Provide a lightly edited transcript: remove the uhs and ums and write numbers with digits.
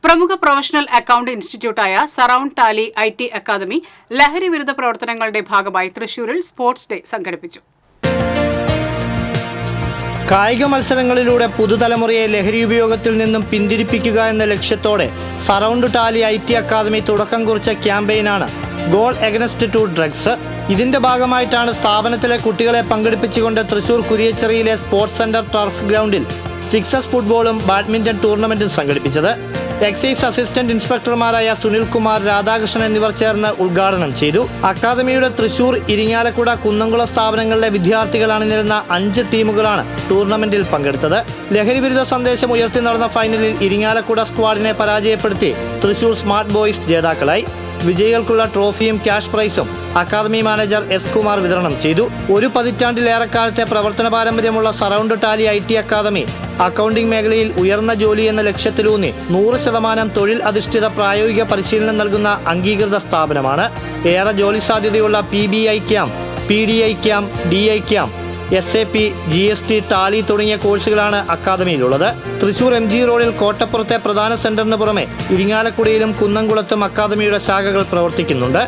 പ്രമുഖ professional account ഇൻസ്റ്റിറ്റ്യൂട്ടായ Surround Tally IT academy ലഹരി വിരുദ്ധ പ്രവർത്തനങ്ങളുടെ ഭാഗമായി തൃശൂരിൽ സ്പോർട്സ് ഡേ സംഘടിപ്പിച്ചു. കായിക മത്സരങ്ങളിലൂടെ പുതുതലമുറയെ ലഹരി ഉപയോഗത്തിൽ നിന്നും പിന്തിരിപ്പിക്കുക എന്ന ലക്ഷ്യത്തോടെ സറൗണ്ട് ടാലി IT അക്കാദമി തുടക്കം കുറിച്ച ക്യാമ്പയിനാണ് ഗോൾ എഗനസ്റ്റ് ടു ഡ്രഗ്സ്. ഇതിന്റെ ഭാഗമായിട്ടാണ് സ്ഥാപനത്തിലെ കുട്ടികളെ പങ്കെടുപ്പിച്ചുകൊണ്ട് തൃശൂർ കുരിയച്ചിറയിലെ സ്പോർട്സ് സെന്റർ ടർഫ് ഗ്രൗണ്ടിൽ സിക്സസ് ഫുട്ബോളും ബാഡ്മിന്റൺ ടൂർണമെന്റും സംഘടിപ്പിച്ചത്. എക്സൈസ് അസിസ്റ്റന്റ് ഇൻസ്പെക്ടർമാരായ സുനിൽകുമാർ, രാധാകൃഷ്ണൻ എന്നിവർ ചേർന്ന് ഉദ്ഘാടനം ചെയ്തു. അക്കാദമിയുടെ തൃശൂർ, ഇരിങ്ങാലക്കുട, കുന്നംകുളം സ്ഥാപനങ്ങളിലെ വിദ്യാർത്ഥികൾ അണിനിരുന്ന 5 ടീമുകളാണ് ടൂർണമെന്റിൽ പങ്കെടുത്തത്. ലഹരി വിരുദ്ധ സന്ദേശം ഉയർത്തി നടന്ന ഫൈനലിൽ ഇരിങ്ങാലക്കുട സ്ക്വാഡിനെ പരാജയപ്പെടുത്തി തൃശൂർ സ്മാർട്ട് ബോയ്സ് ജേതാക്കളായി. വിജയികൾക്കുള്ള ട്രോഫിയും ക്യാഷ് പ്രൈസും അക്കാദമി മാനേജർ S. കുമാർ വിതരണം ചെയ്തു. ഒരു പതിറ്റാണ്ടിലേറെക്കാലത്തെ പ്രവർത്തന പാരമ്പര്യമുള്ള surround Tally IT academy accounting മേഖലയിൽ ഉയർന്ന ജോലി എന്ന ലക്ഷ്യത്തിലൂന്നി 100% തൊഴിൽ അധിഷ്ഠിത പ്രായോഗിക പരിശീലനം നൽകുന്ന അംഗീകൃത സ്ഥാപനമാണ്. ഏറെ ജോലി സാധ്യതയുള്ള PBI camp, PDI camp, DI camp, SAP, GST, Tally തുടങ്ങിയ കോഴ്സുകളാണ് അക്കാദമിയിലുള്ളത്. തൃശൂർ MG റോഡിൽ കോട്ടപ്പുറത്തെ പ്രധാന സെന്ററിന് പുറമെ ഇരിങ്ങാലക്കുടയിലും കുന്നംകുളത്തും അക്കാദമിയുടെ ശാഖകൾ പ്രവർത്തിക്കുന്നുണ്ട്.